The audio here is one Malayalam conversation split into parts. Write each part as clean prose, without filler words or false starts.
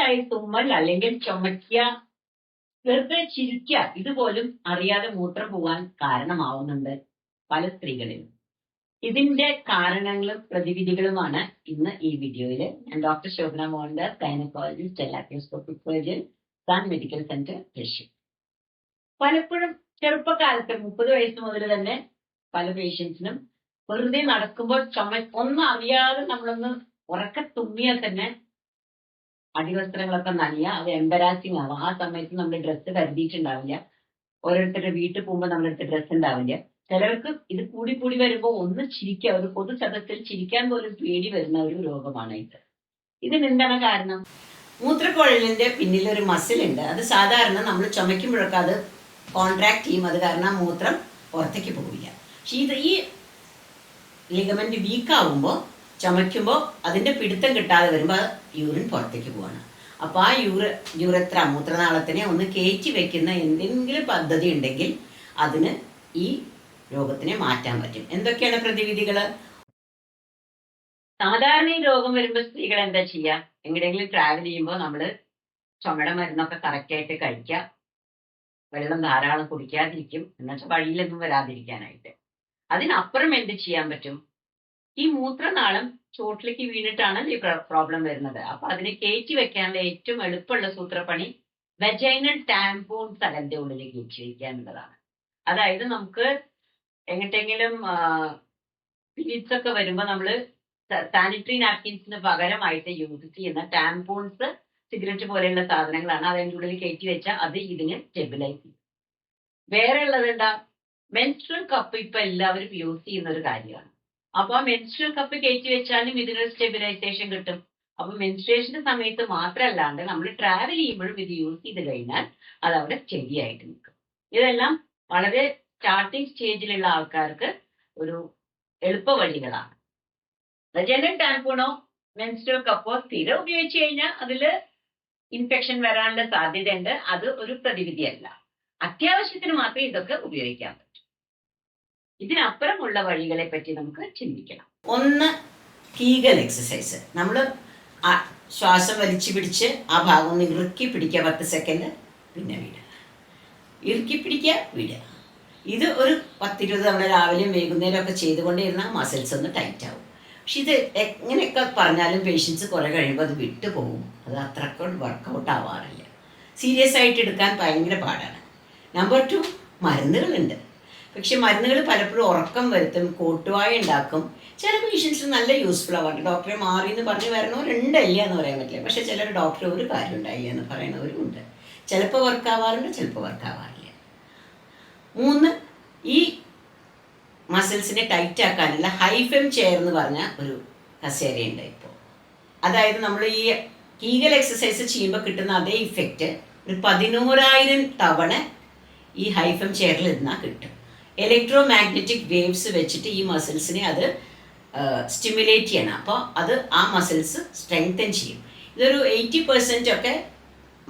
തുടർച്ചയായി തുമ്മൽ അല്ലെങ്കിൽ ചുമയ്ക്കുക, വെറുതെ ചിരിക്കുക, ഇതുപോലും അറിയാതെ മൂത്രം പോകാൻ കാരണമാവുന്നുണ്ട് പല സ്ത്രീകളിലും. ഇതിന്റെ കാരണങ്ങളും പ്രതിവിധികളുമാണ് ഇന്ന് ഈ വീഡിയോയിൽ. ഞാൻ doctor Shobhana Mohandas, gynaecologist, laparoscopic surgeon, Sun Medical Centre, Thrissur. പലപ്പോഴും ചെറുപ്പകാലത്ത് 30 വയസ്സ് മുതൽ തന്നെ പല പേഷ്യൻസിനും വെറുതെ നടക്കുമ്പോൾ ഒന്നും അറിയാതെ നമ്മളൊന്ന് ഉറക്കെ തുമ്മിയാൽ തന്നെ അടിവസ്ത്രങ്ങളൊക്കെ നനയുക, അത് എംബരാസിങ് ആവും. ആ സമയത്ത് നമ്മൾ ഡ്രസ്സ് കരുതിയിട്ടുണ്ടാവില്ല. ഓരോരുത്തരുടെ വീട്ടിൽ പോകുമ്പോൾ നമ്മളടുത്ത് ഡ്രസ്സ് ഉണ്ടാവില്ല. ചിലർക്ക് ഇത് കൂടി വരുമ്പോൾ ഒന്ന് ചിരിക്കുക, ഒരു പൊതു സദസ്സിൽ ചിരിക്കാൻ പോലും പേടി വരുന്ന ഒരു രോഗമാണ് ഇത്. ഇതിനെന്താണ് കാരണം? മൂത്രക്കുഴലിന്റെ പിന്നിൽ ഒരു മസിൽ ഉണ്ട്. അത് സാധാരണ നമ്മൾ ചുമയ്ക്കുമ്പോഴൊക്കെ അത് കോൺട്രാക്ട് ചെയ്യും. അത് കാരണം മൂത്രം പുറത്തേക്ക് പോവില്ല. പക്ഷെ ഈ ലിഗമെന്റ് വീക്കാവുമ്പോൾ, ചുമയ്ക്കുമ്പോൾ അതിന്റെ പിടുത്തം കിട്ടാതെ വരുമ്പോൾ യൂറിൻ പുറത്തേക്ക് പോവാണ്. അപ്പോൾ ആ യൂറത്ര മൂത്രനാളത്തിനെ ഒന്ന് കയറ്റി വെക്കുന്ന എന്തെങ്കിലും പദ്ധതി ഉണ്ടെങ്കിൽ അതിന് ഈ രോഗത്തിനെ മാറ്റാൻ പറ്റും. എന്തൊക്കെയാണ് പ്രതിവിധികൾ? സാധാരണ ഈ രോഗം വരുമ്പോൾ സ്ത്രീകൾ എന്താ ചെയ്യുക? എങ്ങനെയെങ്കിലും ട്രാവൽ ചെയ്യുമ്പോൾ നമ്മൾ ചുമയുടെ മരുന്നൊക്കെ കറക്റ്റായിട്ട് കഴിക്കുക, വെള്ളം ധാരാളം കുടിക്കാതിരിക്കും, എന്നുവെച്ചാൽ വഴിയിലൊന്നും വരാതിരിക്കാനായിട്ട്. അതിനപ്പുറം എന്ത് ചെയ്യാൻ പറ്റും? ഈ മൂത്രനാളം ചോട്ടിലേക്ക് വീണിട്ടാണ് ഈ പ്രോബ്ലം വരുന്നത്. അപ്പൊ അതിനെ കയറ്റി വെക്കാനുള്ള ഏറ്റവും എളുപ്പമുള്ള സൂത്രപ്പണി വെജൈനൽ ടാംപോൺസ് അതിന്റെ ഉള്ളിൽ കയറ്റി വയ്ക്കുക എന്നുള്ളതാണ്. അതായത് നമുക്ക് എങ്ങോട്ടെങ്കിലും പീരീഡ്സ് ഒക്കെ വരുമ്പോൾ നമ്മൾ സാനിറ്ററി നാപ്കിൻസിന് പകരമായിട്ട് യൂസ് ചെയ്യുന്ന ടാംപോൺസ്, സിഗരറ്റ് പോലെയുള്ള സാധനങ്ങളാണ്. അതിൻ്റെ ഉള്ളിൽ കയറ്റി വെച്ചാൽ അത് ഇതിനെ സ്റ്റെബിലൈസ് ചെയ്യും. വേറെ ഉള്ളത് എന്താ? മെൻസ്ട്രൽ കപ്പ് ഇപ്പൊ എല്ലാവരും യൂസ് ചെയ്യുന്ന ഒരു കാര്യമാണ്. അപ്പൊ ആ മെൻസ്ട്രൽ കപ്പ് കയറ്റി വെച്ചാലും ഇതിനൊരു സ്റ്റെബിലൈസേഷൻ കിട്ടും. അപ്പൊ മെൻസ്ട്രേഷന്റെ സമയത്ത് മാത്രമല്ലാണ്ട് നമ്മൾ ട്രാവൽ ചെയ്യുമ്പോഴും ഇത് യൂസ് ചെയ്ത് കഴിഞ്ഞാൽ അത് അവിടെ സ്റ്റഡി ആയിട്ട് നിൽക്കും. ഇതെല്ലാം വളരെ സ്റ്റാർട്ടിങ് സ്റ്റേജിലുള്ള ആൾക്കാർക്ക് ഒരു എളുപ്പ വഴികളാണ്. വെജൈനൽ ടാംപോണോ മെൻസ്ട്രൽ കപ്പോ സ്ഥിരം ഉപയോഗിച്ച് കഴിഞ്ഞാൽ അതിൽ ഇൻഫെക്ഷൻ വരാനുള്ള സാധ്യതയുണ്ട്. അത് ഒരു പ്രതിവിധിയല്ല. അത്യാവശ്യത്തിന് മാത്രമേ ഇതൊക്കെ ഉപയോഗിക്കാൻ പറ്റൂ. ഇതിനപ്പുറമുള്ള വഴികളെ പറ്റി നമുക്ക് ചിന്തിക്കണം. ഒന്ന്, കീഗൽ എക്സസൈസ്. നമ്മൾ ശ്വാസം വലിച്ചു പിടിച്ച് ആ ഭാഗം ഒന്ന് ഇറുക്കി പിടിക്കുക 10 സെക്കൻഡ്, പിന്നെ വിടുക. ഇറുക്കി പിടിക്കുക, വിടുക. ഇത് ഒരു 10-20 തവണ രാവിലെയും വൈകുന്നേരം ഒക്കെ ചെയ്തുകൊണ്ടിരുന്നാൽ മസിൽസ് ഒന്ന് ടൈറ്റ് ആവും. പക്ഷെ ഇത് എങ്ങനെയൊക്കെ പറഞ്ഞാലും പേഷ്യൻസ് കുറെ കഴിയുമ്പോൾ അത് വിട്ടുപോകും. അത് അത്രക്കും വർക്കൗട്ട് ആവാറില്ല. സീരിയസ് ആയിട്ട് എടുക്കാൻ ഭയങ്കര പാടാണ്. നമ്പർ 2, മരുന്നുകളുണ്ട്. പക്ഷെ മരുന്നുകൾ പലപ്പോഴും ഉറക്കം വരുത്തും, കോട്ടുവായ ഉണ്ടാക്കും. ചില പേഷ്യൻസിന് നല്ല യൂസ്ഫുൾ ആവാറുണ്ട്. ഡോക്ടറെ മാറി എന്ന് പറഞ്ഞ് വരണവരുണ്ടല്ല എന്ന് പറയാൻ പറ്റില്ല. പക്ഷെ ചിലർ ഡോക്ടർ ഒരു കാര്യം ഉണ്ടായില്ല എന്ന് പറയുന്നവരും ഉണ്ട്. ചിലപ്പോൾ വർക്കാവാറുണ്ട്, ചിലപ്പോൾ വർക്കാവാറില്ല. 3, ഈ മസിൽസിനെ ടൈറ്റ് ആക്കാനുള്ള ഹൈഫെം ചെയർ എന്ന് പറഞ്ഞ ഒരു കസേരയുണ്ട് ഇപ്പോൾ. അതായത് നമ്മൾ ഈ കീഗൽ എക്സസൈസ് ചെയ്യുമ്പോൾ കിട്ടുന്ന അതേ ഇഫക്റ്റ് ഒരു 11,000 തവണ ഈ ഹൈഫെം ചെയറിൽ ഇരുന്നാൽ കിട്ടും. ഇലക്ട്രോ മാഗ്നറ്റിക് വേവ്സ് വെച്ചിട്ട് ഈ മസിൽസിനെ അത് സ്റ്റിമുലേറ്റ് ചെയ്യണം. അപ്പോൾ അത് ആ മസിൽസ് സ്ട്രെങ്തൻ ചെയ്യും. ഇതൊരു 80% ഒക്കെ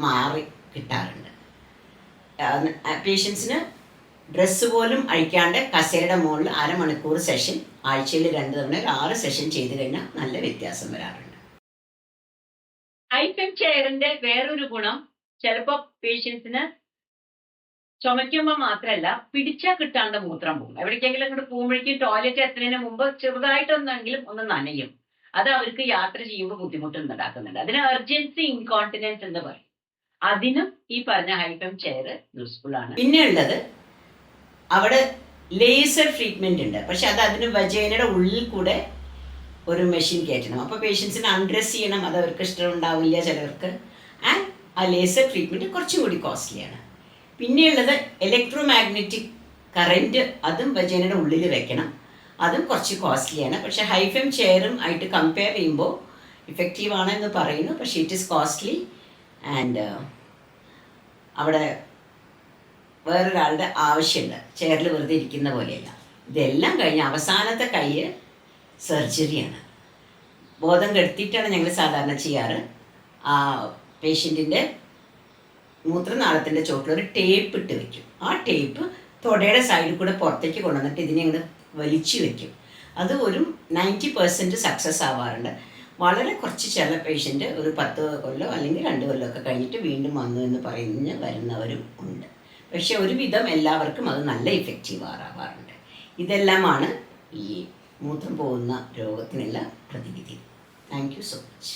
മാറി കിട്ടാറുണ്ട്. പേഷ്യൻസിന് ഡ്രസ്സ് പോലും അഴിക്കാണ്ട് കസേരയുടെ മുകളിൽ 1/2 മണിക്കൂർ സെഷൻ, ആഴ്ചയിൽ 2 തവണ 6 സെഷൻ ചെയ്ത് കഴിഞ്ഞാൽ നല്ല വ്യത്യാസം വരാറുണ്ട്. ഹൈഫെം ചെയറിന്റെ വേറൊരു ഗുണം, ചിലപ്പോൾ പേഷ്യൻസിന് ചുമയ്ക്കുമ്പോൾ മാത്രമല്ല പിടിച്ചാൽ കിട്ടാണ്ട് മൂത്രം പോകും. എവിടേക്കെങ്കിലും അങ്ങോട്ട് പോകുമ്പോഴേക്കും ടോയ്ലറ്റ് എത്തുന്നതിന് മുമ്പ് ചെറുതായിട്ടൊന്നെങ്കിലും ഒന്ന് നനയും. അത് അവർക്ക് യാത്ര ചെയ്യുമ്പോൾ ബുദ്ധിമുട്ടുണ്ടാക്കുന്നുണ്ട്. അതിന് അർജൻസി ഇൻകോണ്ടിനൻസ് എന്ന് പറയും. അതിനും ഈ പറഞ്ഞ ഹൈഫെം ചെയർ യൂസ്ഫുൾ ആണ്. പിന്നെ ഉള്ളത്, അവിടെ ലേസർ ട്രീറ്റ്മെന്റ് ഉണ്ട്. പക്ഷെ അത് അതിന് വജൈനയുടെ ഉള്ളിൽ കൂടെ ഒരു മെഷീൻ കയറ്റണം. അപ്പോൾ പേഷ്യൻസിന് അൺഡ്രസ് ചെയ്യണം. അത് അവർക്ക് ഇഷ്ടം ഉണ്ടാവില്ല ചിലവർക്ക്. ആൻഡ് ആ ലേസർ ട്രീറ്റ്മെന്റ് കുറച്ചും കൂടി കോസ്റ്റ്ലിയാണ്. പിന്നെയുള്ളത് ഇലക്ട്രോ മാഗ്നറ്റിക് കറൻറ്റ്, അതും വജൈനയുടെ ഉള്ളിൽ വെക്കണം. അതും കുറച്ച് കോസ്റ്റ്ലിയാണ്. പക്ഷേ ഹൈഫെം ചെയറും ആയിട്ട് കമ്പയർ ചെയ്യുമ്പോൾ ഇഫക്റ്റീവ് ആണെന്ന് പറയുന്നു. പക്ഷേ ഇറ്റ് ഈസ് കോസ്റ്റ്ലി ആൻഡ് അവിടെ വേറൊരാളുടെ ആവശ്യമുണ്ട്. ചെയറിൽ വെറുതെ ഇരിക്കുന്ന പോലെയല്ല. ഇതെല്ലാം കഴിഞ്ഞ് അവസാനത്തെ കൈ സർജറിയാണ്. ബോധം കെടുത്തിയിട്ടാണ് ഞങ്ങൾ സാധാരണ ചെയ്യാറ്. ആ പേഷ്യൻറ്റിൻ്റെ മൂത്രനാളത്തിൻ്റെ ചോട്ടിലൊരു ടേപ്പ് ഇട്ട് വെക്കും. ആ ടേപ്പ് തൊടയുടെ സൈഡിൽ കൂടെ പുറത്തേക്ക് കൊണ്ടുവന്നിട്ട് ഇതിനെ ഇങ്ങോട്ട് വലിച്ചു വെക്കും. അത് ഒരു 90% സക്സസ് ആവാറുണ്ട്. വളരെ കുറച്ച് ചില പേഷ്യൻ്റ് ഒരു 10 കൊല്ലോ അല്ലെങ്കിൽ 2 കൊല്ലമൊക്കെ കഴിഞ്ഞിട്ട് വീണ്ടും വന്നു എന്ന് പറഞ്ഞ് വരുന്നവരും ഉണ്ട്. പക്ഷെ ഒരുവിധം എല്ലാവർക്കും അത് നല്ല ഇഫക്റ്റീവ് ആവാറുണ്ട്. ഇതെല്ലാമാണ് ഈ മൂത്രം പോകുന്ന രോഗത്തിനുള്ള പ്രതിവിധി. Thank you so much.